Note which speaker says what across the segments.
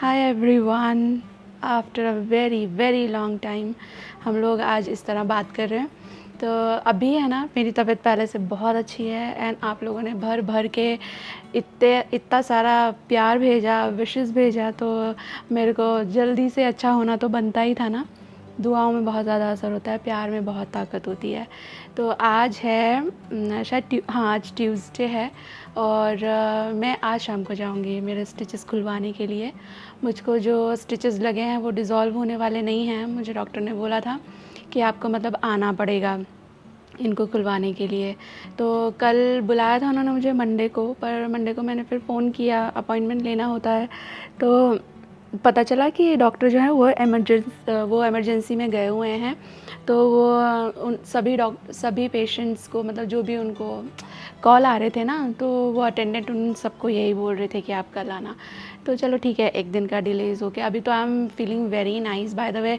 Speaker 1: Hi everyone. After a very very long time हम लोग आज इस तरह बात कर रहे हैं। तो अभी है ना, मेरी तबीयत पहले से बहुत अच्छी है एंड आप लोगों ने भर भर के इतना सारा प्यार भेजा, विशेस भेजा, तो मेरे को जल्दी से अच्छा होना तो बनता ही था ना। दुआओं में बहुत ज़्यादा असर होता है, प्यार में बहुत ताकत होती है। तो आज है शायद हाँ, आज ट्यूसडे है और मैं आज शाम को जाऊंगी मेरे स्टिचेस खुलवाने के लिए। मुझको जो स्टिचेस लगे हैं वो डिज़ोल्व होने वाले नहीं हैं। मुझे डॉक्टर ने बोला था कि आपको मतलब आना पड़ेगा इनको खुलवाने के लिए। तो कल बुलाया था उन्होंने मुझे मंडे को, पर मंडे को मैंने फिर फ़ोन किया, अपॉइंटमेंट लेना होता है। तो पता चला कि डॉक्टर जो है वो इमरजेंसी में गए हुए हैं। तो वो उन सभी पेशेंट्स को, मतलब जो भी उनको कॉल आ रहे थे ना, तो वो अटेंडेंट उन सबको यही बोल रहे थे कि आप कल आना। तो चलो ठीक है, एक दिन का डिलेज हो गया। अभी तो I am feeling very nice. By the way,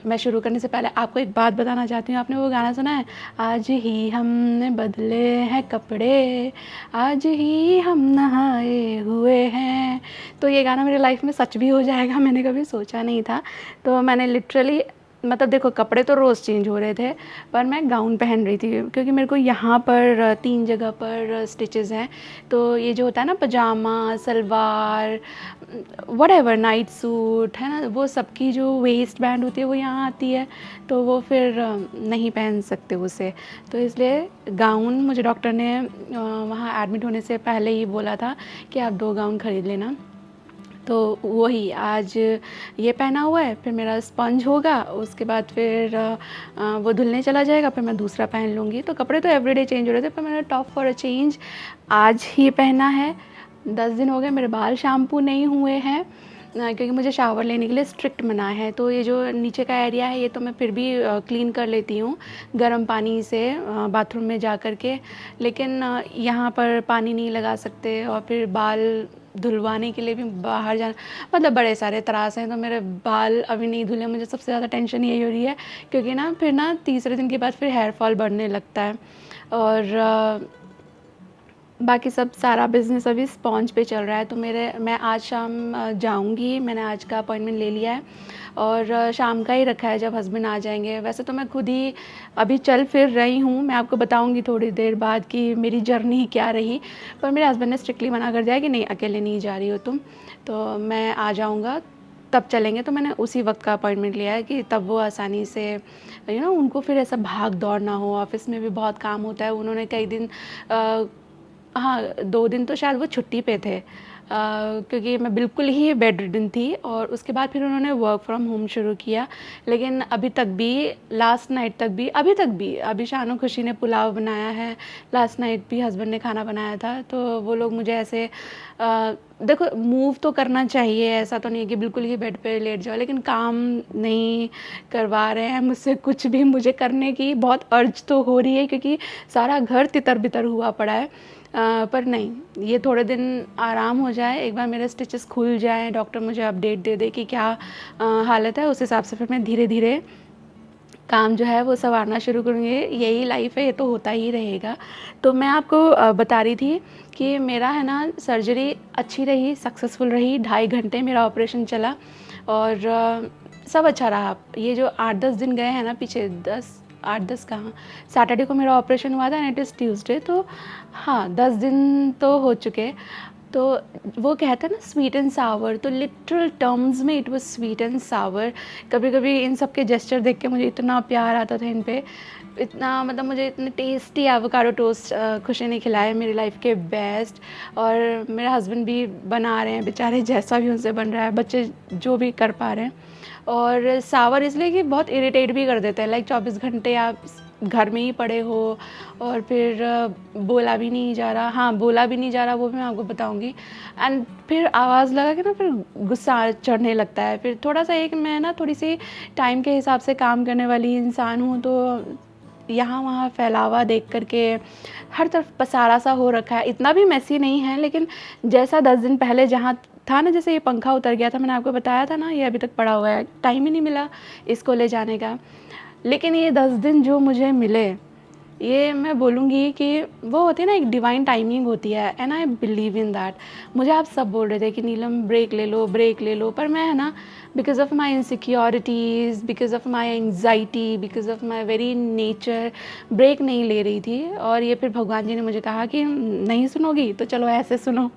Speaker 1: मैं शुरू करने से पहले आपको एक बात बताना चाहती हूँ। आपने वो गाना सुना है, आज ही हमने बदले हैं कपड़े, आज ही हम नहाए हुए हैं। तो ये गाना मेरे लाइफ में सच भी हो जाएगा, मैंने कभी सोचा नहीं था। तो मैंने लिटरली, मतलब देखो, कपड़े तो रोज़ चेंज हो रहे थे, पर मैं गाउन पहन रही थी क्योंकि मेरे को यहाँ पर 3 जगह पर स्टिचेस हैं। तो ये जो होता है ना, पजामा, सलवार, व्हाटएवर, नाइट सूट है ना, वो सबकी जो वेस्ट बैंड होती है वो यहाँ आती है। तो वो फिर नहीं पहन सकते उसे। तो इसलिए गाउन मुझे डॉक्टर ने वहाँ एडमिट होने से पहले ही बोला था कि आप 2 गाउन ख़रीद लेना। तो वही आज ये पहना हुआ है, फिर मेरा स्पंज होगा, उसके बाद फिर वो धुलने चला जाएगा, फिर मैं दूसरा पहन लूँगी। तो कपड़े तो एवरीडे चेंज हो रहे थे, पर मैंने टॉप फॉर अ चेंज आज ही पहना है। 10 दिन हो गए मेरे बाल शैम्पू नहीं हुए हैं क्योंकि मुझे शावर लेने के लिए स्ट्रिक्ट मना है। तो ये जो नीचे का एरिया है ये तो मैं फिर भी क्लीन कर लेती हूँ गर्म पानी से बाथरूम में जा कर के, लेकिन यहाँ पर पानी नहीं लगा सकते और फिर बाल धुलवाने के लिए भी बाहर जाना, मतलब बड़े सारे त्रास हैं। तो मेरे बाल अभी नहीं धुले। मुझे सबसे ज़्यादा टेंशन यही हो रही है क्योंकि ना फिर ना तीसरे दिन के बाद फिर हेयर फॉल बढ़ने लगता है। और बाकी सब सारा बिज़नेस अभी स्पॉन्ज पे चल रहा है। तो मैं आज शाम जाऊंगी। मैंने आज का अपॉइंटमेंट ले लिया है और शाम का ही रखा है, जब हस्बैंड आ जाएंगे। वैसे तो मैं खुद ही अभी चल फिर रही हूँ, मैं आपको बताऊंगी थोड़ी देर बाद कि मेरी जर्नी क्या रही। पर मेरे हस्बैंड ने स्ट्रिक्टली मना कर दिया कि नहीं, अकेले नहीं जा रही हो तुम, तो मैं आ जाऊँगा तब चलेंगे। तो मैंने उसी वक्त का अपॉइंटमेंट लिया है कि तब वो आसानी से उनको फिर ऐसा भाग दौड़ ना हो। ऑफिस में भी बहुत काम होता है। उन्होंने कई दिन हाँ, 2 दिन तो शायद वो छुट्टी पे थे क्योंकि मैं बिल्कुल ही बेड रिडन थी। और उसके बाद फिर उन्होंने वर्क फ्रॉम होम शुरू किया। लेकिन अभी तक भी, लास्ट नाइट तक भी, अभी शानो खुशी ने पुलाव बनाया है, लास्ट नाइट भी हस्बैंड ने खाना बनाया था। तो वो लोग मुझे ऐसे देखो, मूव तो करना चाहिए, ऐसा तो नहीं है कि बिल्कुल ही बेड पे लेट जाओ, लेकिन काम नहीं करवा रहे हैं मुझसे कुछ भी। मुझे करने की बहुत अर्ज तो हो रही है क्योंकि सारा घर तितर बितर हुआ पड़ा है। पर नहीं, ये थोड़े दिन आराम हो जाए, एक बार मेरे स्टिचेस खुल जाएं, डॉक्टर मुझे अपडेट दे दे कि क्या हालत है, उस हिसाब से फिर मैं धीरे धीरे काम जो है वो संवारना शुरू करूँगी। यही लाइफ है, ये तो होता ही रहेगा। तो मैं आपको बता रही थी कि मेरा है ना, सर्जरी अच्छी रही, सक्सेसफुल रही। 2.5 घंटे मेरा ऑपरेशन चला और सब अच्छा रहा। ये जो 8-10 दिन गए हैं ना पीछे, 8-10 कहाँ, सैटरडे को मेरा ऑपरेशन हुआ था एंड इट इज़ ट्यूसडे, तो हाँ 10 दिन तो हो चुके। तो वो कहते हैं ना, स्वीट एंड सावर, तो लिटरल टर्म्स में इट वाज स्वीट एंड सावर। कभी कभी इन सब के जेस्चर देख के मुझे इतना प्यार आता था इन पे, इतना, मतलब मुझे इतने टेस्टी एवोकाडो टोस्ट खुशी ने खिलाए, मेरी लाइफ के बेस्ट। और मेरे हस्बैंड भी बना रहे हैं बेचारे, जैसा भी उनसे बन रहा है, बच्चे जो भी कर पा रहे हैं। और सावर इसलिए कि बहुत इरिटेट भी कर देते हैं, लाइक 24 घंटे आप घर में ही पड़े हो और फिर बोला भी नहीं जा रहा। हाँ, बोला भी नहीं जा रहा, वो भी मैं आपको बताऊंगी। एंड फिर आवाज़ लगा के ना, फिर गुस्सा चढ़ने लगता है। फिर थोड़ा सा, एक मैं ना थोड़ी सी टाइम के हिसाब से काम करने वाली इंसान हूँ, तो यहाँ वहाँ फैलावा देख करके हर तरफ पसारा सा हो रखा है। इतना भी मैसी नहीं है, लेकिन जैसा 10 दिन पहले जहाँ था ना, जैसे ये पंखा उतर गया था, मैंने आपको बताया था ना, ये अभी तक पड़ा हुआ है, टाइम ही नहीं मिला इसको ले जाने का। लेकिन ये 10 दिन जो मुझे मिले, ये मैं बोलूँगी कि वो होती है ना, एक डिवाइन टाइमिंग होती है, and I believe in that. मुझे आप सब बोल रहे थे कि नीलम ब्रेक ले लो, ब्रेक ले लो, पर मैं है ना, because of my insecurities, because of my anxiety, because of my very nature break नहीं ले रही थी। और ये फिर भगवान जी ने मुझे कहा कि नहीं सुनोगी तो चलो ऐसे सुनो।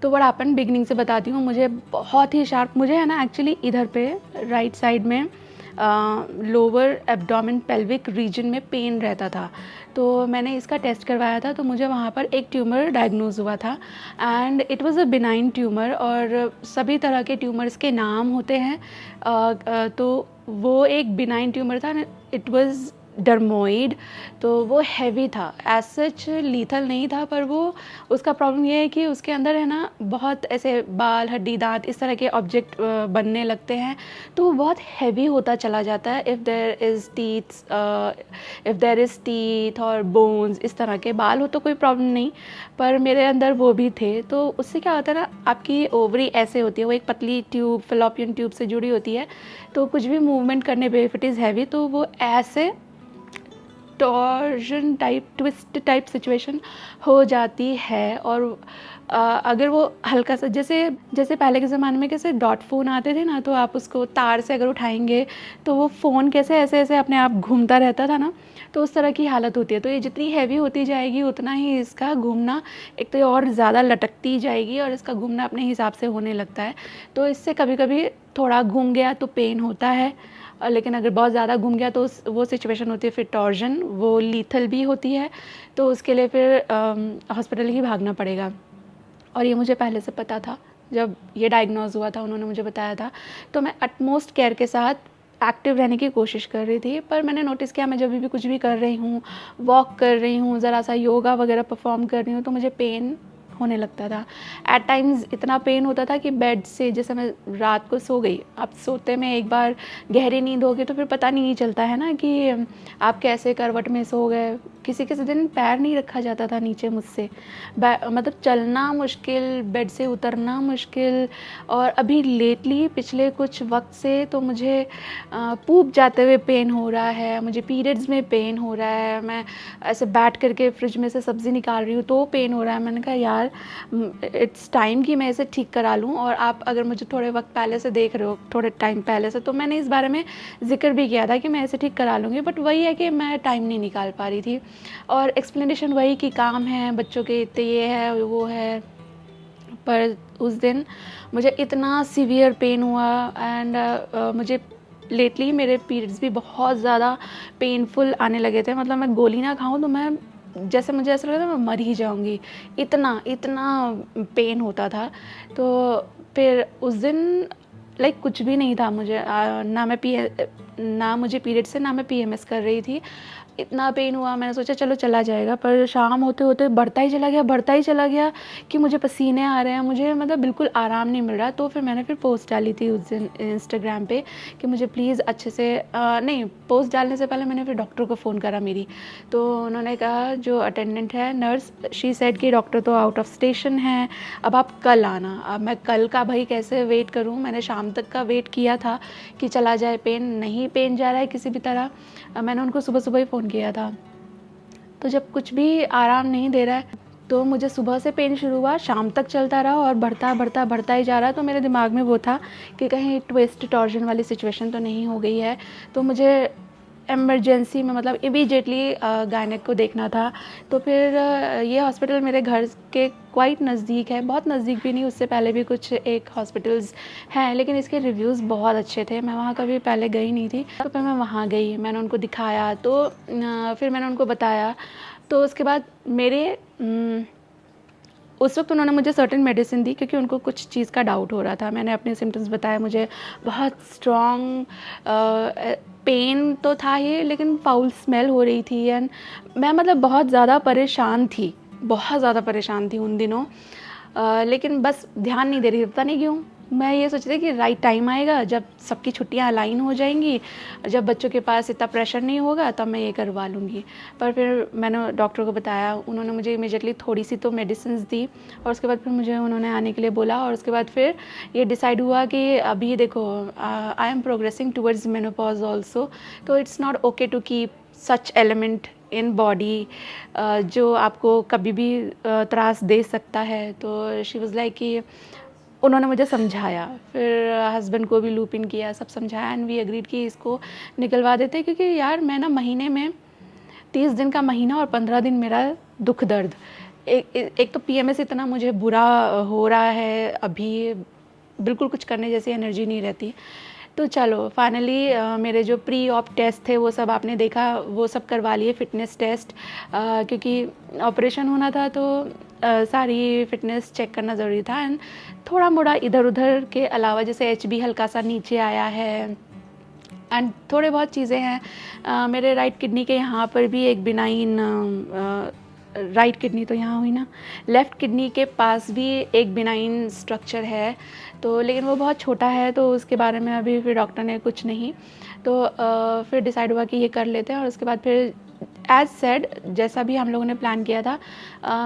Speaker 1: तो व्हाट हैपेंड, बिगिनिंग से बताती हूँ। मुझे बहुत ही शार्प, मुझे है ना एक्चुअली इधर पे राइट साइड में लोअर एब्डोमेन पेल्विक रीजन में पेन रहता था। तो मैंने इसका टेस्ट करवाया था, तो मुझे वहाँ पर एक ट्यूमर डायग्नोज हुआ था, and it was a benign tumour. और सभी तरह के ट्यूमर्स के नाम होते हैं, तो वो एक बिनाइन ट्यूमर था। इट वाज डर्मोइड, तो वो हैवी था, एज सच लीथल नहीं था, पर वो उसका प्रॉब्लम ये है कि उसके अंदर है ना बहुत ऐसे बाल, हड्डी, दांत, इस तरह के ऑब्जेक्ट बनने लगते हैं, तो वो बहुत हैवी होता चला जाता है। इफ़ देयर इज़ टीथ और बोन्स, इस तरह के बाल हो तो कोई प्रॉब्लम नहीं, पर मेरे अंदर वो भी थे। तो उससे क्या होता है ना, आपकी ओवरी ऐसे होती है, वो एक पतली ट्यूब, फेलोपियन ट्यूब से जुड़ी होती है, तो कुछ भी मूवमेंट करने पे, इफ इट इज़ हैवी, तो वो ऐसे torsion type, twist type situation हो जाती है। और अगर वो हल्का सा, जैसे पहले के ज़माने में कैसे डॉट फ़ोन आते थे ना, तो आप उसको तार से अगर उठाएंगे तो वो फ़ोन कैसे ऐसे ऐसे अपने आप घूमता रहता था ना, तो उस तरह की हालत होती है। तो ये जितनी हैवी होती जाएगी उतना ही इसका घूमना, एक तो ये और ज़्यादा लटकती जाएगी और इसका घूमना अपने हिसाब से होने लगता है। तो इससे कभी कभी थोड़ा घूम गया तो पेन होता है, लेकिन अगर बहुत ज़्यादा घूम गया तो वो सिचुएशन होती है फिर टॉर्जन, वो लीथल भी होती है, तो उसके लिए फिर हॉस्पिटल ही भागना पड़ेगा। और ये मुझे पहले से पता था, जब ये डायग्नोज हुआ था उन्होंने मुझे बताया था, तो मैं अटमोस्ट केयर के साथ एक्टिव रहने की कोशिश कर रही थी। पर मैंने नोटिस किया, मैं जब भी कुछ भी कर रही हूँ, वॉक कर रही हूँ, ज़रा सा योगा वगैरह परफॉर्म कर रही हूँ, तो मुझे पेन होने लगता था। एट टाइम्स इतना पेन होता था कि बेड से, जैसे मैं रात को सो गई, आप सोते में एक बार गहरी नींद हो गई तो फिर पता नहीं चलता है ना कि आप कैसे करवट में सो गए। किसी किसी दिन पैर नहीं रखा जाता था नीचे मुझसे, मतलब चलना मुश्किल, बेड से उतरना मुश्किल। और अभी लेटली पिछले कुछ वक्त से तो मुझे पूप जाते हुए पेन हो रहा है, मुझे पीरियड्स में पेन हो रहा है, मैं ऐसे बैठ करके फ्रिज में से सब्ज़ी निकाल रही हूँ तो पेन हो रहा है। मैंने कहा यार इट्स टाइम कि मैं इसे ठीक करा लूँ। और आप अगर मुझे थोड़े वक्त पहले से देख रहे हो, थोड़े टाइम पहले से, तो मैंने इस बारे में ज़िक्र भी किया था कि मैं इसे ठीक करा लूँगी, बट वही है कि मैं टाइम नहीं निकाल पा रही थी। और एक्सप्लेनेशन वही कि काम है, बच्चों के इतने, ये है वो है। पर उस दिन मुझे इतना सीवियर पेन हुआ, एंड मुझे लेटली मेरे पीरियड्स भी बहुत ज़्यादा पेनफुल आने लगे थे। मतलब मैं गोली ना खाऊं तो मैं, जैसे मुझे ऐसा लग रहा था मैं मर ही जाऊंगी, इतना इतना पेन होता था। तो फिर उस दिन लाइक कुछ भी नहीं था मुझे, ना मुझे पीरियड से, ना मैं पीएमएस कर रही थी। इतना पेन हुआ, मैंने सोचा चलो चला जाएगा, पर शाम होते होते बढ़ता ही चला गया, बढ़ता ही चला गया कि मुझे पसीने आ रहे हैं, मुझे मतलब बिल्कुल आराम नहीं मिल रहा। तो फिर मैंने फिर पोस्ट डाली थी उस दिन इंस्टाग्राम पे कि मुझे प्लीज़ अच्छे से, नहीं, पोस्ट डालने से पहले मैंने फिर डॉक्टर को फ़ोन करा मेरी। तो उन्होंने कहा, जो अटेंडेंट है नर्स, शी सेड कि डॉक्टर तो आउट ऑफ स्टेशन है, अब आप कल आना। अब मैं कल का भाई कैसे वेट करूँ, मैंने शाम तक का वेट किया था कि चला जाए पेन, नहीं पेन जा रहा है किसी भी तरह। मैंने उनको सुबह सुबह ही फ़ोन किया था। तो जब कुछ भी आराम नहीं दे रहा है, तो मुझे सुबह से पेन शुरू हुआ, शाम तक चलता रहा और बढ़ता बढ़ता बढ़ता ही जा रहा। तो मेरे दिमाग में वो था कि कहीं ट्विस्ट टॉर्जन वाली सिचुएशन तो नहीं हो गई है। तो मुझे इमरजेंसी में, मतलब इमीडिएटली गायनेक को देखना था। तो फिर ये हॉस्पिटल मेरे घर के क्वाइट नज़दीक है, बहुत नज़दीक भी नहीं, उससे पहले भी कुछ एक हॉस्पिटल्स हैं, लेकिन इसके रिव्यूज़ बहुत अच्छे थे। मैं वहाँ कभी पहले गई नहीं थी, तो फिर मैं वहाँ गई, मैंने उनको दिखाया, तो फिर मैंने उनको बताया। तो उसके बाद मेरे उस वक्त उन्होंने मुझे सर्टेन मेडिसिन दी, क्योंकि उनको कुछ चीज़ का डाउट हो रहा था। मैंने अपने सिम्टम्स बताए, मुझे बहुत स्ट्रॉन्ग पेन तो था ही, लेकिन फाउल स्मेल हो रही थी, एंड मैं मतलब बहुत ज़्यादा परेशान थी, बहुत ज़्यादा परेशान थी उन दिनों। लेकिन बस ध्यान नहीं दे रही, पता नहीं क्यों। मैं ये सोच रही थी कि राइट टाइम आएगा, जब सबकी छुट्टियां अलाइन हो जाएंगी, जब बच्चों के पास इतना प्रेशर नहीं होगा, तब मैं ये करवा लूँगी। पर फिर मैंने डॉक्टर को बताया, उन्होंने मुझे इमीडिएटली थोड़ी सी तो मेडिसिन दी, और उसके बाद फिर मुझे उन्होंने आने के लिए बोला। और उसके बाद फिर ये डिसाइड हुआ कि अभी देखो, I am progressing towards menopause also, तो it's not okay to keep such element in body जो आपको कभी भी त्रास दे सकता है। तो शी वाज़ लाइक कि उन्होंने मुझे समझाया, फिर हस्बैंड को भी लूप इन किया, सब समझाया एंड वी एग्रीड कि इसको निकलवा देते हैं, क्योंकि यार मैं ना महीने में 30 दिन का महीना और 15 दिन मेरा दुख दर्द, एक तो पीएमएस इतना मुझे बुरा हो रहा है, अभी बिल्कुल कुछ करने जैसी एनर्जी नहीं रहती। तो चलो फाइनली मेरे जो प्री ऑप टेस्ट थे वो सब आपने देखा, वो सब करवा लिए, फिटनेस टेस्ट, क्योंकि ऑपरेशन होना था तो सारी फिटनेस चेक करना ज़रूरी था। एंड थोड़ा मोड़ा इधर उधर के अलावा जैसे एचबी हल्का सा नीचे आया है एंड थोड़े बहुत चीज़ें हैं। मेरे राइट किडनी के यहाँ पर भी एक बिनाइन, राइट किडनी तो यहाँ हुई ना, लेफ़्ट किडनी के पास भी एक बिनाइन स्ट्रक्चर है, तो लेकिन वो बहुत छोटा है, तो उसके बारे में अभी फिर डॉक्टर ने कुछ नहीं, तो फिर डिसाइड हुआ कि ये कर लेते हैं। और उसके बाद फिर एज सेड जैसा भी हम लोगों ने प्लान किया था,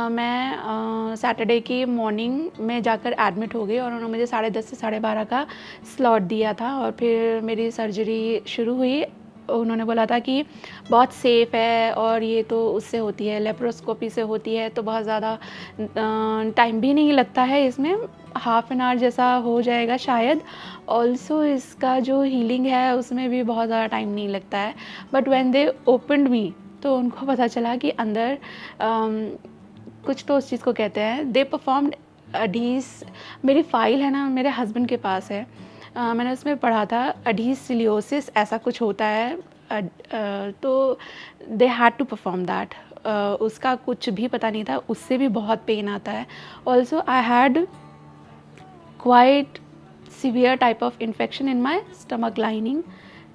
Speaker 1: मैं सैटरडे की मॉर्निंग में जाकर एडमिट हो गई और उन्होंने मुझे 10:30 से 12:30 का स्लॉट दिया था। और फिर मेरी सर्जरी शुरू हुई। उन्होंने बोला था कि बहुत सेफ़ है और ये तो उससे होती है, लेप्रोस्कोपी से होती है, तो बहुत ज़्यादा टाइम भी नहीं लगता है इसमें, हाफ एन आवर जैसा हो जाएगा शायद। ऑल्सो इसका जो हीलिंग है उसमें भी बहुत ज़्यादा टाइम नहीं लगता है। बट व्हेन दे ओपनड मी तो उनको पता चला कि अंदर कुछ तो उस चीज़ को कहते हैं, दे परफॉर्म्ड अडीस, मेरी फ़ाइल है ना मेरे हस्बैंड के पास है, मैंने उसमें पढ़ा था अडीसिलियोसिस ऐसा कुछ होता है, तो they had to perform that. उसका कुछ भी पता नहीं था, उससे भी बहुत पेन आता है। Also I had quite severe type of infection in my stomach lining,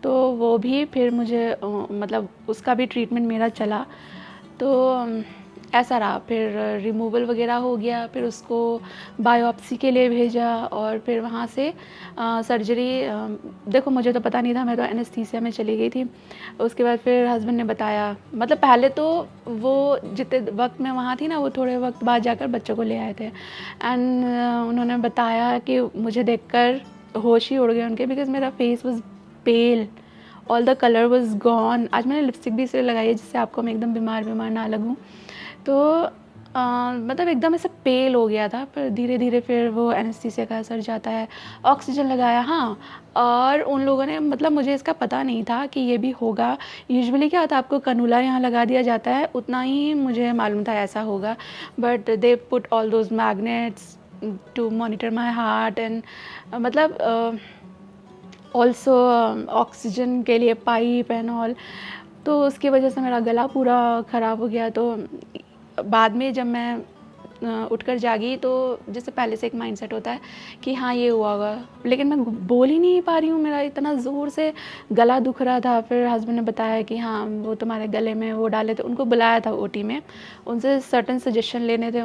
Speaker 1: तो वो भी फिर मुझे मतलब उसका भी ट्रीटमेंट मेरा चला। तो ऐसा रहा, फिर रिमूवल वगैरह हो गया, फिर उसको बायोप्सी के लिए भेजा और फिर वहाँ से सर्जरी। देखो मुझे तो पता नहीं था, मैं तो एनेस्थीसिया में चली गई थी। उसके बाद फिर हस्बैंड ने बताया, मतलब पहले तो वो जितने वक्त मैं वहाँ थी ना, वो थोड़े वक्त बाद जाकर बच्चों को ले आए थे एंड उन्होंने बताया कि मुझे देखकर होश ही उड़ गए उनके, बिकॉज मेरा face was pale, all the colour was gone. आज मैंने लिपस्टिक भी इसलिए लगाई है जिससे आपको मैं एकदम बीमार ना लगूँ। तो मतलब एकदम ऐसा पेल हो गया था, पर धीरे धीरे फिर वो एनेस्थीसिया का असर जाता है, ऑक्सीजन लगाया। हाँ, और उन लोगों ने, मतलब मुझे इसका पता नहीं था कि ये भी होगा। यूजुअली क्या होता है, आपको कनूला यहाँ लगा दिया जाता है, उतना ही मुझे मालूम था ऐसा होगा। But they put all those magnets to monitor my heart and मतलब ऑल्सो ऑक्सीजन के लिए पाइप एंड ऑल। तो उसकी वजह से मेरा गला पूरा ख़राब हो गया। तो बाद में जब मैं उठकर जागी तो जैसे पहले से एक माइंडसेट होता है कि हाँ ये हुआ होगा, लेकिन मैं बोल ही नहीं पा रही हूँ, मेरा इतना ज़ोर से गला दुख रहा था। फिर हस्बैंड ने बताया कि हाँ वो तुम्हारे गले में वो डाले थे, उनको बुलाया था ओटी में, उनसे सर्टन सजेशन लेने थे,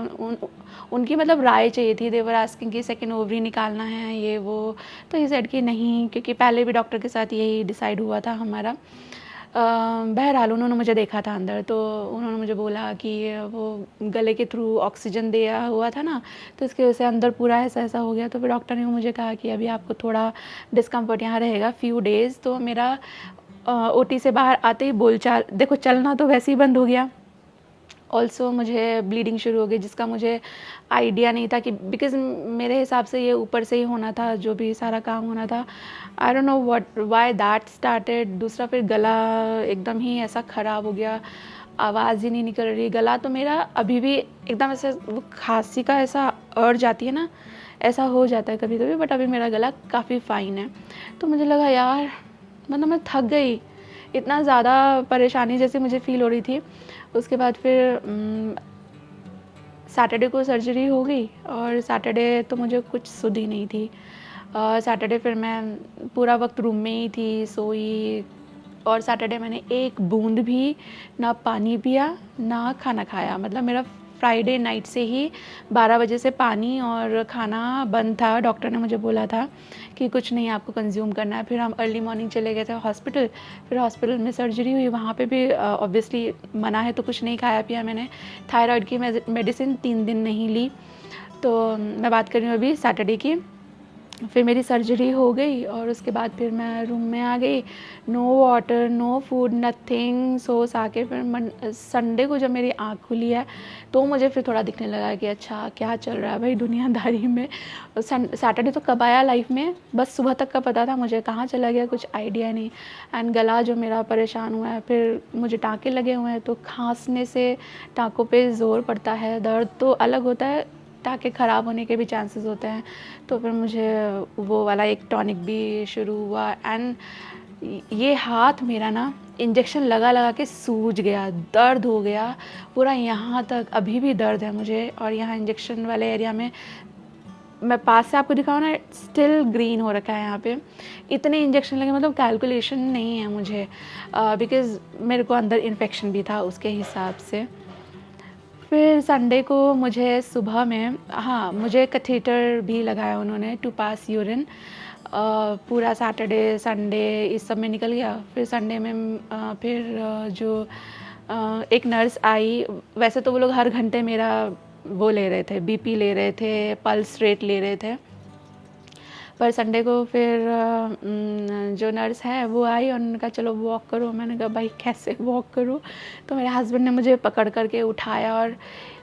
Speaker 1: उनकी मतलब राय चाहिए थी। देवर आस्किंग कि सेकेंड ओवरी निकालना है ये वो, तो ये सेड कि नहीं, क्योंकि पहले भी डॉक्टर के साथ यही डिसाइड हुआ था हमारा। बहरहाल उन्होंने मुझे देखा था अंदर, तो उन्होंने मुझे बोला कि वो गले के थ्रू ऑक्सीजन दिया हुआ था ना, तो इसकी वजह से अंदर पूरा ऐसा ऐसा हो गया। तो फिर डॉक्टर ने मुझे कहा कि अभी आपको थोड़ा डिस्कम्फर्ट यहाँ रहेगा फ्यू डेज़। तो मेरा ओटी से बाहर आते ही बोलचाल, देखो चलना तो वैसे ही बंद हो गया, ऑल्सो मुझे ब्लीडिंग शुरू हो गई, जिसका मुझे आइडिया नहीं था कि, बिकॉज़ मेरे हिसाब से ये ऊपर से ही होना था, जो भी सारा काम होना था। I don't know what why that started. दूसरा फिर गला एकदम ही ऐसा ख़राब हो गया, आवाज़ ही नहीं निकल रही। गला तो मेरा अभी भी एकदम ऐसे, वो खांसी का ऐसा अर्ज आती है ना, ऐसा हो जाता है कभी कभी, बट अभी मेरा गला काफ़ी फ़ाइन है। तो मुझे लगा यार, मतलब मैं थक गई, इतना ज़्यादा परेशानी जैसी मुझे फ़ील हो रही थी। उसके बाद फिर सैटरडे को सर्जरी हो गई और सैटरडे तो मुझे कुछ सुध ही नहीं थी। सैटरडे फिर मैं पूरा वक्त रूम में ही थी, सोई, और सैटरडे मैंने एक बूंद भी ना पानी पिया ना खाना खाया। मतलब मेरा फ्राइडे नाइट से ही 12 बजे से पानी और खाना बंद था। डॉक्टर ने मुझे बोला था कि कुछ नहीं आपको कंज्यूम करना है। फिर हम अर्ली मॉर्निंग चले गए थे हॉस्पिटल, फिर हॉस्पिटल में सर्जरी हुई, वहाँ पे भी ऑब्वियसली मना है तो कुछ नहीं खाया पिया मैंने। थायराइड की मेडिसिन 3 दिन नहीं ली। तो मैं बात कर रही हूँ अभी सैटरडे की। फिर मेरी सर्जरी हो गई और उसके बाद फिर मैं रूम में आ गई। No water, no food, nothing. सोच आके फिर संडे को जब मेरी आँख खुली है तो मुझे फिर थोड़ा दिखने लगा कि अच्छा क्या चल रहा है भाई दुनियादारी में। सैटरडे तो कब आया लाइफ में, बस सुबह तक का पता था, मुझे कहाँ चला गया कुछ आइडिया नहीं। एंड गला जो मेरा परेशान हुआ है, फिर मुझे टाँके लगे हुए हैं तो खांसने से टाँकों पे ज़ोर पड़ता है, दर्द तो अलग होता है, टाँके ख़राब होने के भी चांसेस होते हैं। तो फिर मुझे वो वाला एक टॉनिक भी शुरू हुआ। एंड ये हाथ मेरा ना इंजेक्शन लगा लगा के सूज गया, दर्द हो गया पूरा यहाँ तक, अभी भी दर्द है मुझे। और यहाँ इंजेक्शन वाले एरिया में मैं पास से आपको दिखाऊँ ना, स्टिल ग्रीन हो रखा है यहाँ पे। इतने इंजेक्शन लगे, मतलब कैलकुलेशन नहीं है मुझे, बिकॉज़ मेरे को अंदर इन्फेक्शन भी था उसके हिसाब से। फिर संडे को मुझे सुबह में, हाँ, मुझे कैथेटर भी लगाया उन्होंने टू पास यूरिन। पूरा सैटरडे संडे इस सब में निकल गया। फिर संडे में जो एक नर्स आई, वैसे तो वो लोग हर घंटे मेरा वो ले रहे थे, बीपी ले रहे थे, पल्स रेट ले रहे थे। पर संडे को फिर जो नर्स है वो आई और उन्होंने कहा चलो वॉक करो। मैंने कहा भाई कैसे वॉक करूँ? तो मेरे हस्बैंड ने मुझे पकड़ करके उठाया और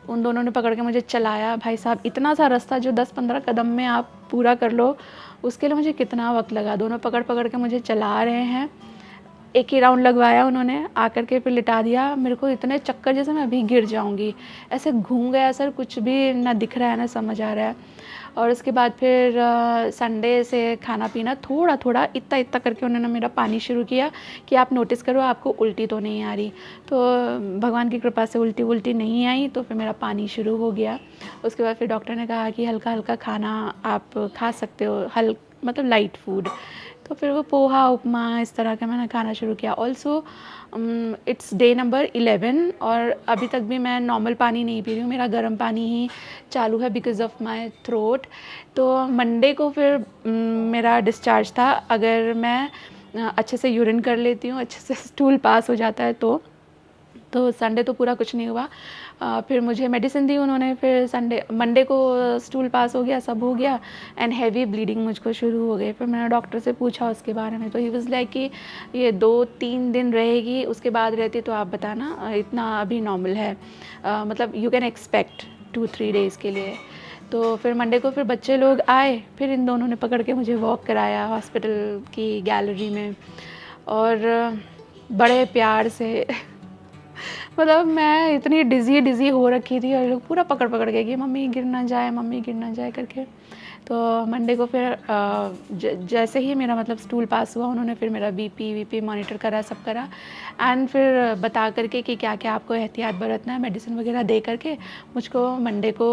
Speaker 1: उन दोनों ने पकड़ के मुझे चलाया। भाई साहब, इतना सा रास्ता जो 10-15 कदम में आप पूरा कर लो, उसके लिए मुझे कितना वक्त लगा। दोनों पकड़ पकड़ के मुझे चला रहे हैं। एक ही राउंड लगवाया उन्होंने, आकर के फिर लिटा दिया। मेरे को इतने चक्कर जैसे मैं अभी गिर जाऊंगी, ऐसे घूम गया सर, कुछ भी ना दिख रहा है ना समझ आ रहा है। और उसके बाद फिर संडे से खाना पीना थोड़ा थोड़ा इतना इतना करके उन्होंने मेरा पानी शुरू किया कि आप नोटिस करो आपको उल्टी तो नहीं आ रही। तो भगवान की कृपा से उल्टी उल्टी नहीं आई, तो फिर मेरा पानी शुरू हो गया। उसके बाद फिर डॉक्टर ने कहा कि हल्का हल्का खाना आप खा सकते हो, मतलब लाइट फूड। तो फिर वो पोहा उपमा इस तरह का मैंने खाना शुरू किया। ऑल्सो इट्स डे नंबर 11 और अभी तक भी मैं नॉर्मल पानी नहीं पी रही हूँ, मेरा गर्म पानी ही चालू है बिकॉज़ ऑफ माय थ्रोट। तो मंडे को फिर मेरा डिस्चार्ज था। अगर मैं अच्छे से यूरिन कर लेती हूँ, अच्छे से स्टूल पास हो जाता है तो संडे तो पूरा कुछ नहीं हुआ। फिर मुझे मेडिसिन दी उन्होंने। फिर मंडे को स्टूल पास हो गया, सब हो गया एंड हैवी ब्लीडिंग मुझको शुरू हो गई। फिर मैंने डॉक्टर से पूछा उसके बारे में, तो ही वाज लाइक कि ये 2-3 दिन रहेगी, उसके बाद रहती तो आप बताना, इतना अभी नॉर्मल है, मतलब यू कैन एक्सपेक्ट 2-3 डेज़ के लिए। तो फिर मंडे को फिर बच्चे लोग आए, फिर इन दोनों ने पकड़ के मुझे वॉक कराया हॉस्पिटल की गैलरी में और बड़े प्यार से मतलब मैं इतनी डिज़ी हो रखी थी और लोग पूरा पकड़ पकड़ के कि मम्मी गिर ना जाए, मम्मी गिर ना जाए करके। तो मंडे को फिर जैसे ही मेरा मतलब स्टूल पास हुआ, उन्होंने फिर मेरा बीपी वीपी मॉनिटर करा, सब करा एंड फिर बता करके कि क्या क्या आपको एहतियात बरतना है, मेडिसिन वगैरह दे करके मुझको मंडे को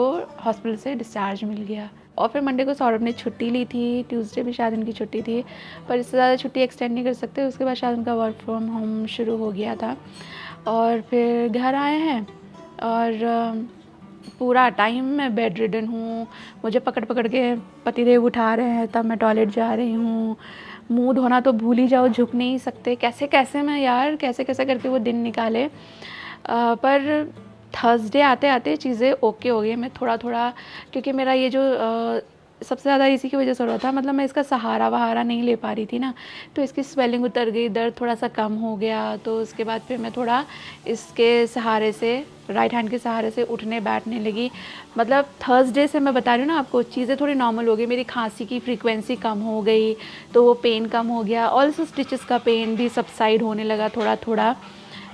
Speaker 1: हॉस्पिटल से डिस्चार्ज मिल गया। और फिर मंडे को सौरभ ने छुट्टी ली थी, ट्यूसडे भी शायद उनकी छुट्टी थी, पर इससे ज़्यादा छुट्टी एक्सटेंड नहीं कर सकते। उसके बाद शायद उनका वर्क फ्रॉम होम शुरू हो गया था और फिर घर आए हैं और पूरा टाइम मैं बेड रिडन हूँ। मुझे पकड़ पकड़ के पतिदेव उठा रहे हैं, तब मैं टॉयलेट जा रही हूँ। मुंह धोना तो भूल ही जाओ, झुक नहीं सकते। कैसे कैसे मैं यार कैसे कैसे करके वो दिन निकाले। पर थर्सडे आते आते चीज़ें ओके हो गई। मैं थोड़ा थोड़ा, क्योंकि मेरा ये जो सबसे ज़्यादा इसी की वजह से हो रहा था, मतलब मैं इसका सहारा वहारा नहीं ले पा रही थी ना, तो इसकी स्वेलिंग उतर गई, दर्द थोड़ा सा कम हो गया। तो उसके बाद फिर मैं थोड़ा इसके सहारे से, राइट हैंड के सहारे से उठने बैठने लगी। मतलब थर्सडे से मैं बता रही हूँ ना आपको, चीज़ें थोड़ी नॉर्मल हो गई। मेरी खांसी की फ्रीक्वेंसी कम हो गई, तो वो पेन कम हो गया। ऑल्सो स्टिचेस का पेन भी सबसाइड होने लगा थोड़ा थोड़ा।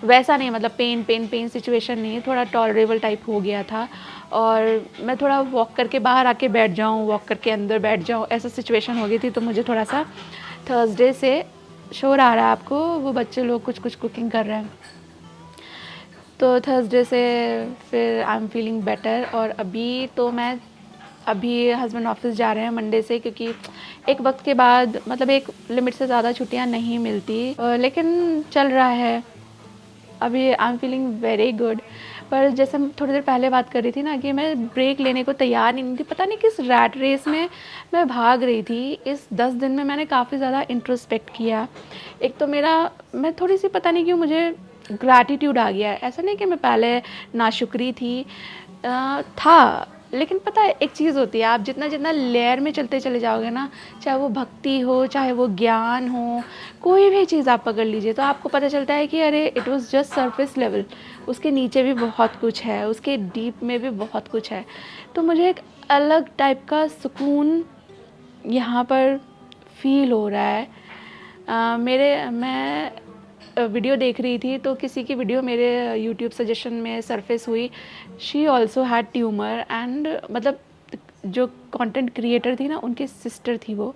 Speaker 1: वैसा नहीं, मतलब पेन सिचुएशन नहीं, थोड़ा टॉलरेबल टाइप हो गया था। और मैं थोड़ा वॉक करके बाहर आके बैठ जाऊँ, वॉक करके अंदर बैठ जाऊँ, ऐसा सिचुएशन हो गई थी। तो मुझे थोड़ा सा थर्सडे से, शोर आ रहा है आपको, वो बच्चे लोग कुछ कुछ कुकिंग कर रहे हैं, तो थर्सडे से फिर आई एम फीलिंग बेटर। और अभी हस्बैंड ऑफिस जा रहे हैं मंडे से, क्योंकि एक वक्त के बाद मतलब एक लिमिट से ज़्यादा छुट्टियां नहीं मिलती, लेकिन चल रहा है अभी। I am feeling very good. पर जैसे मैं थोड़ी देर पहले बात कर रही थी ना कि मैं ब्रेक लेने को तैयार नहीं थी, पता नहीं किस रैट रेस में मैं भाग रही थी। इस 10 दिन में मैंने काफ़ी ज़्यादा इंट्रोस्पेक्ट किया। एक तो मैं थोड़ी सी, पता नहीं क्यों मुझे ग्रैटिट्यूड आ गया है। ऐसा नहीं कि मैं पहले नाशुक्री थी, था लेकिन पता है एक चीज़ होती है, आप जितना जितना लेयर में चलते चले जाओगे ना, चाहे वो भक्ति हो, चाहे वो ज्ञान हो, कोई भी चीज़ आप पकड़ लीजिए, तो आपको पता चलता है कि अरे it was just surface level, उसके नीचे भी बहुत कुछ है, उसके डीप में भी बहुत कुछ है। तो मुझे एक अलग टाइप का सुकून यहाँ पर फील हो रहा है। मैं वीडियो देख रही थी, तो किसी की वीडियो मेरे यूट्यूब सजेशन में सरफेस हुई। She also had tumour and मतलब जो कंटेंट क्रिएटर थी ना, उनकी सिस्टर थी वो।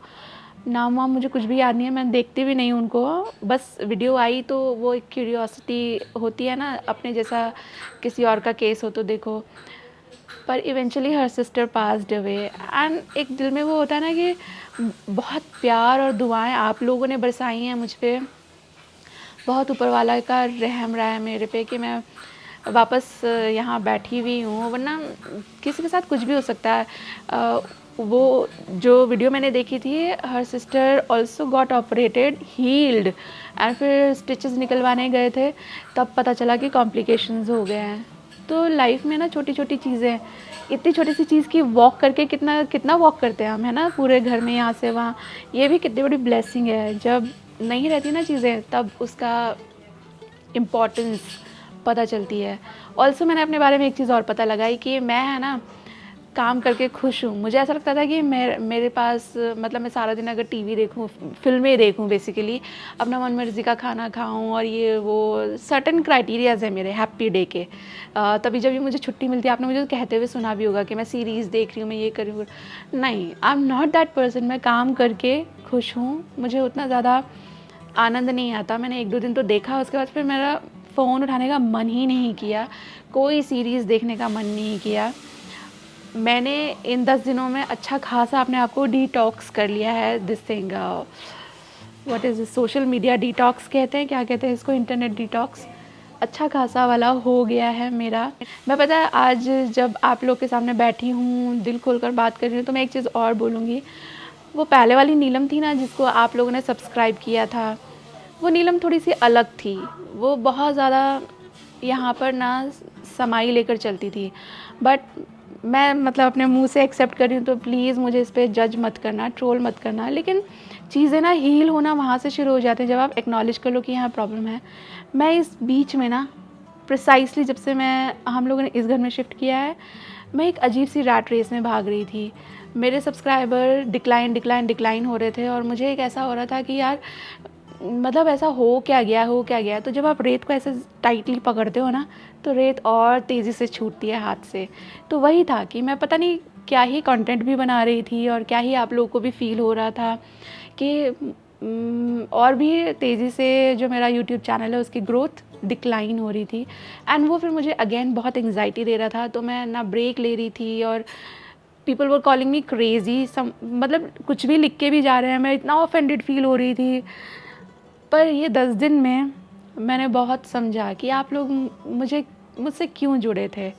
Speaker 1: नाम वाम मुझे कुछ भी याद नहीं है, मैं देखती भी नहीं उनको, बस वीडियो आई तो वो एक क्यूरियोसिटी होती है ना, अपने जैसा किसी और का केस हो तो देखो। पर eventually her sister passed away and एक दिल में वो होता है ना कि बहुत प्यार और दुआएं आप लोगों ने बरसाई हैं मुझ पे, बहुत ऊपर वाला का रहम रहा है मेरे पे कि मैं वापस यहाँ बैठी हुई हूँ, वरना किसी के साथ कुछ भी हो सकता है। वो जो वीडियो मैंने देखी थी, her sister also got operated, healed and फिर स्टिचेस निकलवाने गए थे, तब पता चला कि कॉम्प्लिकेशंस हो गए हैं। तो लाइफ में ना छोटी छोटी चीज़ें, इतनी छोटी सी चीज़ की वॉक करके कितना कितना वॉक करते हैं हम, है ना, पूरे घर में यहाँ से वहाँ, ये भी कितनी बड़ी ब्लेसिंग है। जब नहीं रहती ना चीज़ें, तब उसका इम्पोर्टेंस पता चलती है। ऑल्सो मैंने अपने बारे में एक चीज़ और पता लगाई कि मैं है ना काम करके खुश हूँ। मुझे ऐसा लगता था कि मेरे पास मतलब मैं सारा दिन अगर टीवी देखूँ, फिल्में देखूँ, बेसिकली अपना मन मर्ज़ी का खाना खाऊँ और ये वो सर्टेन क्राइटेरियाज़ है मेरे हैप्पी डे के। तभी जब भी मुझे छुट्टी मिलती है, आपने मुझे कहते हुए सुना भी होगा कि मैं सीरीज़ देख रही हूँ, मैं ये कर रही हूँ। नहीं, I am not that person. मैं काम करके खुश हूँ, मुझे उतना ज़्यादा आनंद नहीं आता। मैंने 1-2 दिन तो देखा, उसके बाद फिर मेरा फ़ोन उठाने का मन ही नहीं किया, कोई सीरीज़ देखने का मन नहीं किया। मैंने इन 10 दिनों में अच्छा खासा अपने आप को डिटॉक्स कर लिया है। This thing what is social media detox कहते हैं, क्या कहते हैं इसको, इंटरनेट डिटॉक्स, अच्छा खासा वाला हो गया है मेरा। मैं पता है आज जब आप लोग के सामने बैठी हूँ, दिल खोलकर बात कर रही हूँ, तो मैं एक चीज़ और बोलूँगी। वो पहले वाली नीलम थी ना, जिसको आप लोगों ने सब्सक्राइब किया था, वो नीलम थोड़ी सी अलग थी। वो बहुत ज़्यादा यहाँ पर ना समाई लेकर चलती थी, बट मैं मतलब अपने मुंह से एक्सेप्ट कर रही हूँ, तो प्लीज़ मुझे इस पर जज मत करना, ट्रोल मत करना। लेकिन चीज़ें ना हील होना वहाँ से शुरू हो जाते हैं जब आप एक्नॉलेज कर लो कि यहाँ प्रॉब्लम है। मैं इस बीच में ना प्रिसाइसली जब से हम लोगों ने इस घर में शिफ्ट किया है, मैं एक अजीब सी रैट रेस में भाग रही थी। मेरे सब्सक्राइबर डिक्लाइन हो रहे थे और मुझे एक ऐसा हो रहा था कि यार मतलब ऐसा हो क्या गया। तो जब आप रेत को ऐसे टाइटली पकड़ते हो ना, तो रेत और तेज़ी से छूटती है हाथ से। तो वही था कि मैं पता नहीं क्या ही कंटेंट भी बना रही थी और क्या ही आप लोगों को भी फील हो रहा था कि और भी तेज़ी से जो मेरा यूट्यूब चैनल है उसकी ग्रोथ डिक्लाइन हो रही थी। एंड वो फिर मुझे अगेन बहुत एंग्जाइटी दे रहा था, तो मैं ना ब्रेक ले रही थी और people were calling me crazy, मतलब कुछ भी लिख के भी जा रहे हैं, मैं इतना ऑफेंडेड फील हो रही थी। पर ये 10 दिन में मैंने बहुत समझा कि आप लोग मुझसे क्यों जुड़े थे।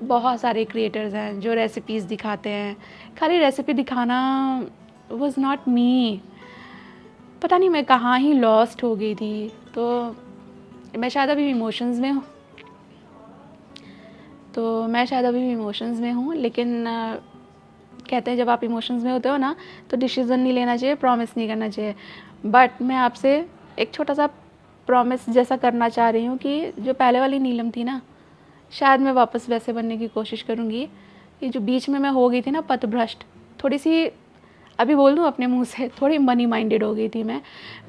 Speaker 1: बहुत सारे क्रिएटर्स हैं जो रेसिपीज़ दिखाते हैं, खाली रेसिपी दिखाना वाज नॉट मी। पता नहीं मैं कहाँ ही लॉस्ट हो गई थी। तो मैं शायद अभी इमोशंस में हूँ, लेकिन कहते हैं जब आप इमोशंस में होते हो ना, तो डिसीज़न नहीं लेना चाहिए, प्रॉमिस नहीं करना चाहिए। बट मैं आपसे एक छोटा सा प्रॉमिस जैसा करना चाह रही हूँ कि जो पहले वाली नीलम थी ना, शायद मैं वापस वैसे बनने की कोशिश करूँगी। ये जो बीच में मैं हो गई थी ना पथभ्रष्ट, थोड़ी सी, अभी बोल दूँ अपने मुंह से, थोड़ी मनी माइंडेड हो गई थी मैं।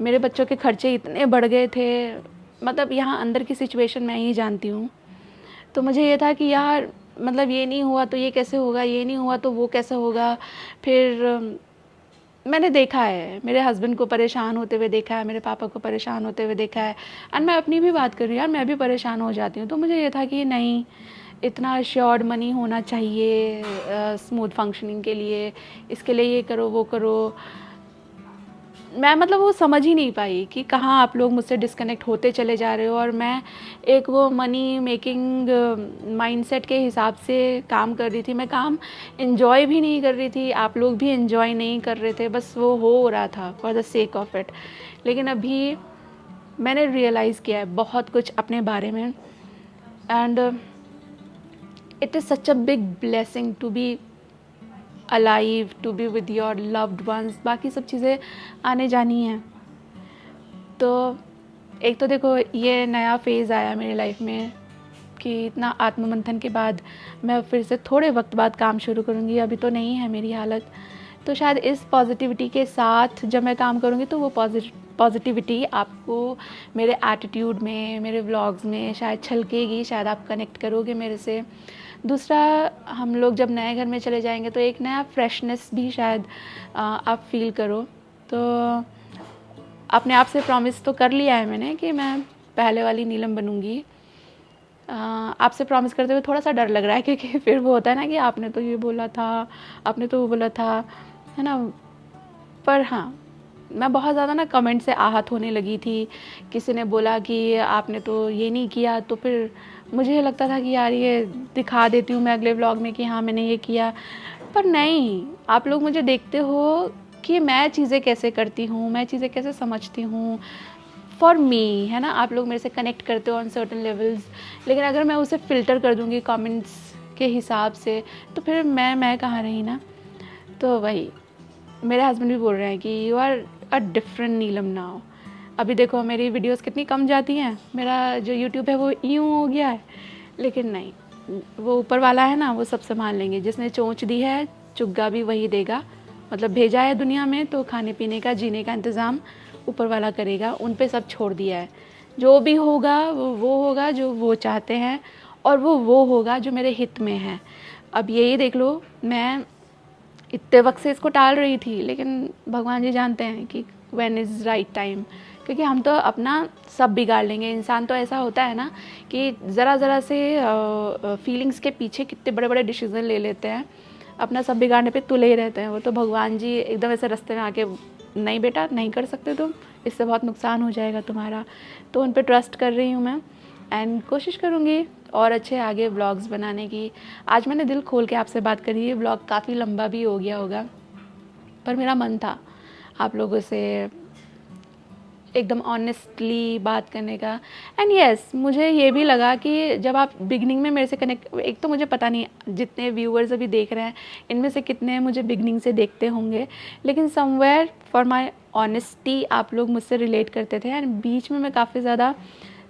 Speaker 1: मेरे बच्चों के खर्चे इतने बढ़ गए थे, मतलब यहाँ अंदर की सिचुएशन मैं ही जानती हूँ। तो मुझे ये था कि यार मतलब ये नहीं हुआ तो ये कैसे होगा, ये नहीं हुआ तो वो कैसे होगा। फिर मैंने देखा है, मेरे हस्बैंड को परेशान होते हुए देखा है, मेरे पापा को परेशान होते हुए देखा है, एंड मैं अपनी भी बात कर रही हूँ यार, मैं भी परेशान हो जाती हूँ। तो मुझे ये था कि नहीं, इतना अश्योर्ड मनी होना चाहिए स्मूथ फंक्शनिंग के लिए, इसके लिए ये करो वो करो। मैं मतलब वो समझ ही नहीं पाई कि कहाँ आप लोग मुझसे डिस्कनेक्ट होते चले जा रहे हो, और मैं एक वो मनी मेकिंग माइंडसेट के हिसाब से काम कर रही थी। मैं काम एंजॉय भी नहीं कर रही थी, आप लोग भी एंजॉय नहीं कर रहे थे, बस वो हो रहा था for the sake of it. लेकिन अभी मैंने रियलाइज़ किया है बहुत कुछ अपने बारे में, and it is such a big blessing to be alive, to be with your loved ones. बाकी सब चीज़ें आने जानी हैं। तो एक तो देखो ये नया फ़ेज़ आया मेरी लाइफ में कि इतना आत्ममंथन के बाद मैं फिर से थोड़े वक्त बाद काम शुरू करूँगी। अभी तो नहीं है मेरी हालत, तो शायद इस पॉजिटिविटी के साथ जब मैं काम करूँगी तो वो पॉजिटिविटी आपको मेरे एटीट्यूड में, मेरे व्लॉग्स में शायद छलकेगी, शायद आप कनेक्ट करोगे मेरे से। दूसरा, हम लोग जब नए घर में चले जाएंगे तो एक नया फ्रेशनेस भी शायद आप फील करो। तो अपने आप से प्रॉमिस तो कर लिया है मैंने कि मैं पहले वाली नीलम बनूँगी। आपसे प्रॉमिस करते हुए थोड़ा सा डर लग रहा है, क्योंकि फिर वो होता है ना कि आपने तो ये बोला था, आपने तो वो बोला था, है ना। पर हाँ, मैं बहुत ज़्यादा ना कमेंट से आहत होने लगी थी। किसी ने बोला कि आपने तो ये नहीं किया, तो फिर मुझे लगता था कि यार ये दिखा देती हूँ मैं अगले व्लॉग में कि हाँ मैंने ये किया। पर नहीं, आप लोग मुझे देखते हो कि मैं चीज़ें कैसे करती हूँ, मैं चीज़ें कैसे समझती हूँ फॉर मी, है ना। आप लोग मेरे से कनेक्ट करते हो ऑन सर्टन लेवल्स, लेकिन अगर मैं उसे फ़िल्टर कर दूँगी कमेंट्स के हिसाब से तो फिर मैं कहाँ रही ना। तो वही मेरे हस्बैंड भी बोल रहे हैं कि you are a different Neelam now. अभी देखो मेरी वीडियोस कितनी कम जाती हैं, मेरा जो यूट्यूब है वो यूँ हो गया है। लेकिन नहीं, वो ऊपर वाला है ना, वो सब संभाल लेंगे। जिसने चोंच दी है चुग्गा भी वही देगा। मतलब भेजा है दुनिया में तो खाने पीने का, जीने का इंतज़ाम ऊपर वाला करेगा। उन पे सब छोड़ दिया है। जो भी होगा वो होगा जो वो चाहते हैं, और वो होगा जो मेरे हित में है। अब यही देख लो, मैं इतने वक्त से इसको टाल रही थी, लेकिन भगवान जी जानते हैं कि व्हेन इज़ राइट टाइम। क्योंकि हम तो अपना सब बिगाड़ लेंगे। इंसान तो ऐसा होता है ना कि ज़रा ज़रा से फीलिंग्स के पीछे कितने बड़े बड़े डिसीजन ले लेते हैं, अपना सब बिगाड़ने पे तुले ही रहते हैं। वो तो भगवान जी एकदम ऐसे रास्ते में आके, नहीं बेटा नहीं कर सकते तुम, इससे बहुत नुकसान हो जाएगा तुम्हारा। तो उन पे ट्रस्ट कर रही हूँ मैं, एंड कोशिश करूँगी और अच्छे आगे व्लॉग्स बनाने की। आज मैंने दिल खोल के आपसे बात करी है। व्लॉग काफ़ी लंबा भी हो गया होगा, पर मेरा मन था आप लोगों से एकदम ऑनेस्टली बात करने का। एंड येस, मुझे ये भी लगा कि जब आप बिगनिंग में मेरे से कनेक्ट, एक तो मुझे पता नहीं जितने व्यूअर्स अभी देख रहे हैं इनमें से कितने मुझे बिगनिंग से देखते होंगे, लेकिन समवेयर फॉर माई ऑनेस्टी आप लोग मुझसे रिलेट करते थे। एंड बीच में मैं काफ़ी ज़्यादा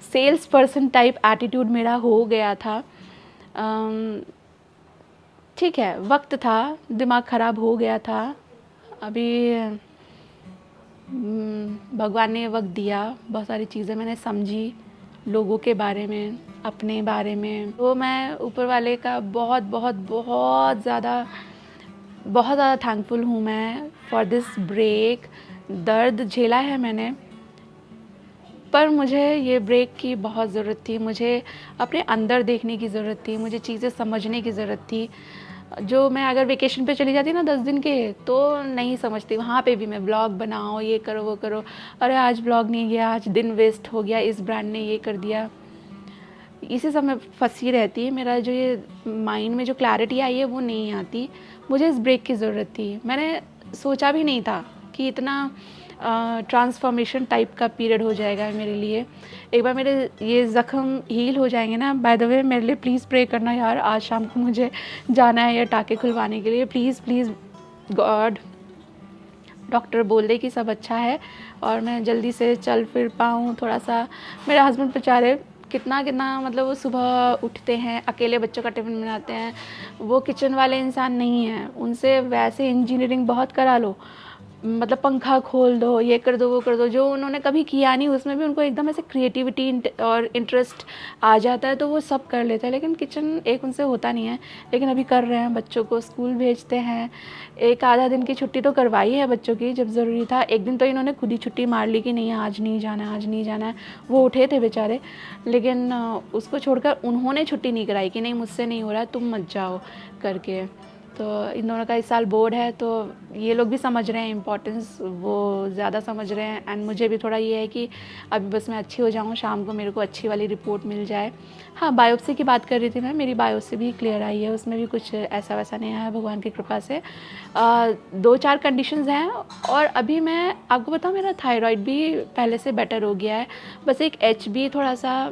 Speaker 1: सेल्स पर्सन टाइप एटीट्यूड मेरा हो गया था। ठीक है, वक्त था, दिमाग ख़राब हो गया था। अभी भगवान ने वक्त दिया, बहुत सारी चीज़ें मैंने समझी लोगों के बारे में, अपने बारे में। तो मैं ऊपर वाले का बहुत बहुत बहुत ज़्यादा थैंकफुल हूँ मैं फॉर दिस ब्रेक। दर्द झेला है मैंने, पर मुझे ये ब्रेक की बहुत ज़रूरत थी। मुझे अपने अंदर देखने की ज़रूरत थी, मुझे चीज़ें समझने की ज़रूरत थी। जो मैं अगर वेकेशन पे चली जाती ना 10 दिन के, तो नहीं समझती। वहाँ पे भी मैं ब्लॉग बनाओ, ये करो वो करो, अरे आज ब्लॉग नहीं गया, आज दिन वेस्ट हो गया, इस ब्रांड ने ये कर दिया, इसी सब में फंसी रहती है। मेरा जो ये माइंड में जो क्लैरिटी आई है वो नहीं आती। मुझे इस ब्रेक की ज़रूरत थी। मैंने सोचा भी नहीं था कि इतना ट्रांसफॉर्मेशन टाइप का पीरियड हो जाएगा मेरे लिए। एक बार मेरे ये ज़ख्म हील हो जाएंगे ना, बाय द वे मेरे लिए प्लीज़ प्रे करना यार। आज शाम को मुझे जाना है ये टाँके खुलवाने के लिए, प्लीज़ प्लीज़ गॉड। डॉक्टर बोल दे कि सब अच्छा है और मैं जल्दी से चल फिर पाऊँ थोड़ा सा। मेरे हस्बैंड बेचारे कितना कितना, मतलब वो सुबह उठते हैं, अकेले बच्चों का टिफ़िन बनाते हैं। वो किचन वाले इंसान नहीं हैं। उनसे वैसे इंजीनियरिंग बहुत करा लो, मतलब पंखा खोल दो, ये कर दो वो कर दो, जो उन्होंने कभी किया नहीं उसमें भी उनको एकदम ऐसे क्रिएटिविटी और इंटरेस्ट आ जाता है, तो वो सब कर लेते हैं। लेकिन किचन एक उनसे होता नहीं है, लेकिन अभी कर रहे हैं। बच्चों को स्कूल भेजते हैं, एक आधा दिन की छुट्टी तो करवाई है बच्चों की जब ज़रूरी था। एक दिन तो इन्होंने खुद ही छुट्टी मार ली कि नहीं आज नहीं जाना है, आज नहीं जाना है। वो उठे थे बेचारे, लेकिन उसको छोड़कर उन्होंने छुट्टी नहीं कराई कि नहीं मुझसे नहीं हो रहा है, तुम मत जाओ करके। तो इन दोनों का इस साल बोर्ड है, तो ये लोग भी समझ रहे हैं इम्पोर्टेंस, वो ज़्यादा समझ रहे हैं। एंड मुझे भी थोड़ा ये है कि अभी बस मैं अच्छी हो जाऊँ, शाम को मेरे को अच्छी वाली रिपोर्ट मिल जाए। हाँ, बायोप्सी की बात कर रही थी मैं, मेरी बायोप्सी भी क्लियर आई है, उसमें भी कुछ ऐसा वैसा नहीं आया भगवान की कृपा से। 2-4 कंडीशंस हैं, और अभी मैं आपको बताऊँ मेरा थायराइड भी पहले से बेटर हो गया है। बस एक HB थोड़ा सा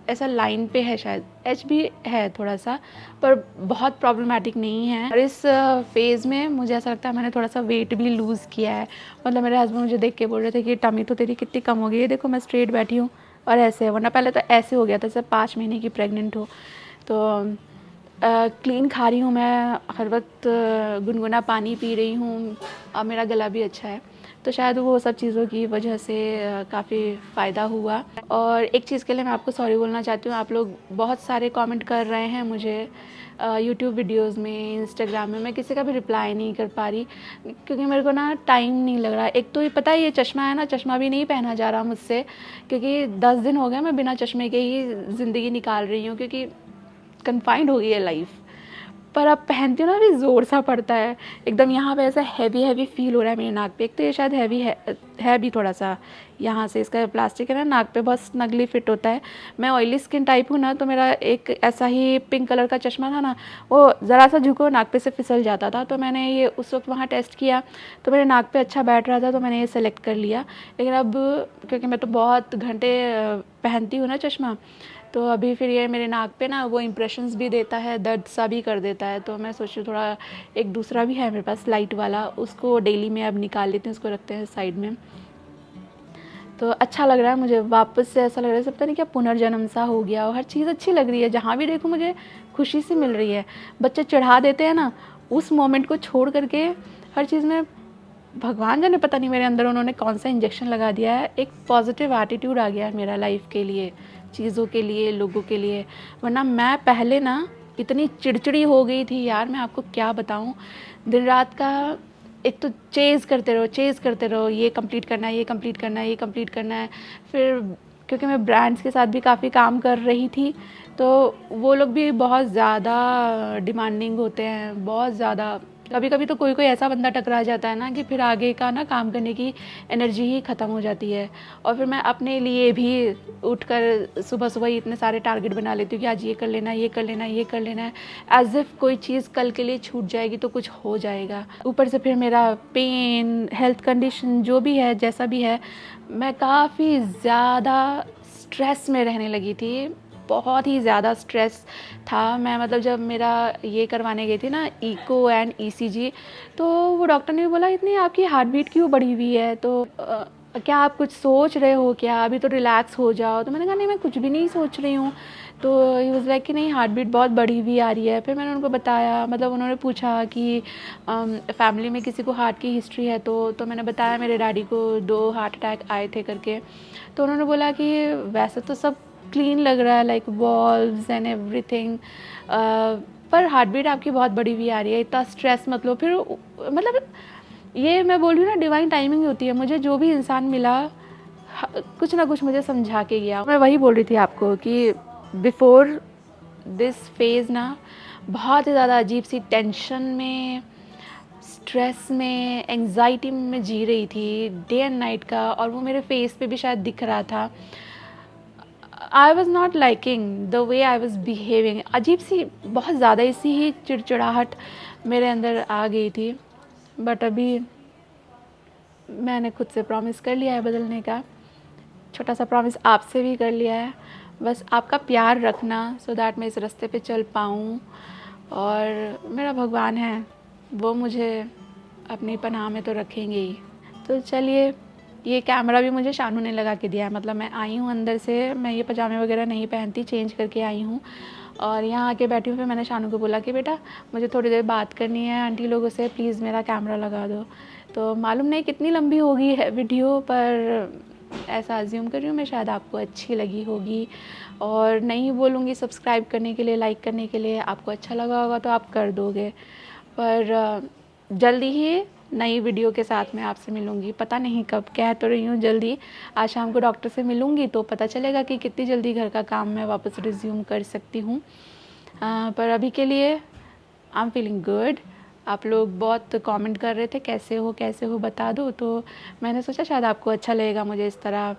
Speaker 1: ऐसा लाइन पे है, शायद एच भी है थोड़ा सा, पर बहुत प्रॉब्लमेटिक नहीं है। और इस फेज़ में मुझे ऐसा लगता है मैंने थोड़ा सा वेट भी लूज़ किया है। मतलब मेरे हस्बैंड मुझे देख के बोल रहे थे कि टमी तो तेरी कितनी कम हो गई है, देखो मैं स्ट्रेट बैठी हूँ और ऐसे है, वरना पहले तो ऐसे हो गया था जैसे 5 महीने की प्रेग्नेंट हो। तो क्लीन खा रही हूँ मैं, हर वक्त गुनगुना पानी पी रही हूँ, और मेरा गला भी अच्छा है। तो शायद वो सब चीज़ों की वजह से काफ़ी फ़ायदा हुआ। और एक चीज़ के लिए मैं आपको सॉरी बोलना चाहती हूँ। आप लोग बहुत सारे कमेंट कर रहे हैं मुझे यूट्यूब वीडियोस में, इंस्टाग्राम में। मैं किसी का भी रिप्लाई नहीं कर पा रही क्योंकि मेरे को ना टाइम नहीं लग रहा। एक तो ये पता है ये चश्मा है ना, चश्मा भी नहीं पहना जा रहा मुझसे, क्योंकि 10 दिन हो गए मैं बिना चश्मे के ही ज़िंदगी निकाल रही हूँ, क्योंकि कन्फाइंड हो गई है लाइफ। पर अब पहनती हूँ ना भी ज़ोर सा पड़ता है एकदम, यहाँ पे ऐसा हैवी हैवी फील हो रहा है मेरे नाक पे। एक तो ये शायद हैवी है भी थोड़ा सा, यहाँ से इसका प्लास्टिक है ना, नाक पे बहुत स्नगली फिट होता है। मैं ऑयली स्किन टाइप हूँ ना, तो मेरा एक ऐसा ही पिंक कलर का चश्मा था ना, वो ज़रा सा झुको नाक पे से फिसल जाता था। तो मैंने ये उस वक्त वहाँ टेस्ट किया तो मेरे नाक पे अच्छा बैठ रहा था, तो मैंने ये सेलेक्ट कर लिया। लेकिन अब क्योंकि मैं तो बहुत घंटे पहनती हूँ ना चश्मा, तो अभी फिर ये मेरे नाक पे ना वो इम्प्रेशंस भी देता है, दर्द सा भी कर देता है। तो मैं सोच रही थोड़ा, एक दूसरा भी है मेरे पास लाइट वाला, उसको डेली में अब निकाल लेती हूँ, उसको रखते हैं साइड में। तो अच्छा लग रहा है मुझे, वापस से ऐसा लग रहा है सब पता नहीं क्या पुनर्जन्म सा हो गया। और हर चीज़ अच्छी लग रही है, जहाँ भी देखो मुझे खुशी सी मिल रही है। बच्चे चढ़ा देते हैं ना, उस मोमेंट को छोड़ करके हर चीज़ में भगवान जाने पता नहीं मेरे अंदर उन्होंने कौन सा इंजेक्शन लगा दिया है। एक पॉजिटिव एटीट्यूड आ गया है मेरा लाइफ के लिए, चीज़ों के लिए, लोगों के लिए। वरना मैं पहले ना इतनी चिड़चिड़ी हो गई थी यार, मैं आपको क्या बताऊँ। दिन रात का एक तो चेज़ करते रहो, ये कंप्लीट करना है, ये कंप्लीट करना है, ये कंप्लीट करना है। फिर क्योंकि मैं ब्रांड्स के साथ भी काफ़ी काम कर रही थी, तो वो लोग भी बहुत ज़्यादा डिमांडिंग होते हैं, बहुत ज़्यादा। कभी कभी तो कोई कोई ऐसा बंदा टकरा जाता है ना कि फिर आगे का ना काम करने की एनर्जी ही ख़त्म हो जाती है। और फिर मैं अपने लिए भी उठकर सुबह सुबह ही इतने सारे टारगेट बना लेती हूँ कि आज ये कर लेना, ये कर लेना, ये कर लेना है, एज इफ़ कोई चीज़ कल के लिए छूट जाएगी तो कुछ हो जाएगा। ऊपर से फिर मेरा पेन, हेल्थ कंडीशन जो भी है, जैसा भी है, मैं काफ़ी ज़्यादा स्ट्रेस में रहने लगी थी, बहुत ही ज़्यादा स्ट्रेस था। मैं मतलब जब मेरा ये करवाने गई थी ना, इको एंड ईसीजी, तो वो डॉक्टर ने भी बोला इतनी आपकी हार्ट बीट क्यों बढ़ी हुई है, तो क्या आप कुछ सोच रहे हो क्या, अभी तो रिलैक्स हो जाओ। तो मैंने कहा नहीं मैं कुछ भी नहीं सोच रही हूँ। तो ही वाज लाइक कि नहीं हार्ट बीट बहुत बढ़ी हुई आ रही है। फिर मैंने उनको बताया, मतलब उन्होंने पूछा कि फैमिली में किसी को हार्ट की हिस्ट्री है, तो मैंने बताया मेरे डैडी को 2 हार्ट अटैक आए थे करके। तो उन्होंने बोला कि वैसे तो सब क्लीन लग रहा है, लाइक वॉल्व्स एंड एवरीथिंग, पर हार्ट बीट आपकी बहुत बड़ी हुई आ रही है, इतना स्ट्रेस मत लो। फिर मतलब ये मैं बोल रही हूँ ना, डिवाइन टाइमिंग होती है। मुझे जो भी इंसान मिला कुछ ना कुछ मुझे समझा के गया। मैं वही बोल रही थी आपको कि बिफोर दिस फेज़ ना बहुत ही ज़्यादा अजीब सी टेंशन में, स्ट्रेस में, एंग्जाइटी में मैं जी रही थी डे एंड नाइट का, और वो मेरे फेस पे भी शायद दिख रहा था। I was not liking the way I was behaving. अजीब सी, बहुत ज़्यादा इसी ही चिड़चिड़ाहट मेरे अंदर आ गई थी। बट अभी मैंने खुद से प्रॉमिस कर लिया है बदलने का, छोटा सा प्रॉमिस आपसे भी कर लिया है। बस आपका प्यार रखना, सो दैट मैं इस रास्ते पे चल पाऊँ। और मेरा भगवान है, वो मुझे अपनी पनाह में तो रखेंगे ही। तो चलिए, ये कैमरा भी मुझे शानू ने लगा के दिया है। मतलब मैं आई हूँ अंदर से, मैं ये पजामे वगैरह नहीं पहनती, चेंज करके आई हूँ और यहाँ आके बैठी हूँ। फिर मैंने शानू को बोला कि बेटा मुझे थोड़ी देर बात करनी है आंटी लोगों से, प्लीज़ मेरा कैमरा लगा दो। तो मालूम नहीं कितनी लंबी होगी है वीडियो, पर ऐसा अज्यूम कर रही हूँ मैं, शायद आपको अच्छी लगी होगी। और नहीं बोलूँगी सब्सक्राइब करने के लिए, लाइक करने के लिए, आपको अच्छा लगा होगा तो आप कर दोगे। पर जल्दी ही नई वीडियो के साथ मैं आपसे मिलूँगी, पता नहीं कब, कह तो रही हूँ जल्दी। आज शाम को डॉक्टर से मिलूँगी तो पता चलेगा कि कितनी जल्दी घर का काम मैं वापस रिज्यूम कर सकती हूँ। पर अभी के लिए आई एम फीलिंग गुड। आप लोग बहुत कमेंट कर रहे थे कैसे हो बता दो, तो मैंने सोचा शायद आपको अच्छा लगेगा मुझे इस तरह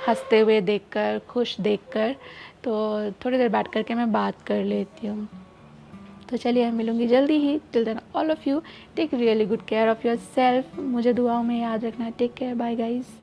Speaker 1: हंसते हुए देखकर, खुश देखकर। तो थोड़ी देर बैठ करके मैं बात कर लेती हूँ। तो चलिए मिलूँगी जल्दी ही। Till then all of you take really good care of yourself. मुझे दुआओं में याद रखना। Take care, bye guys.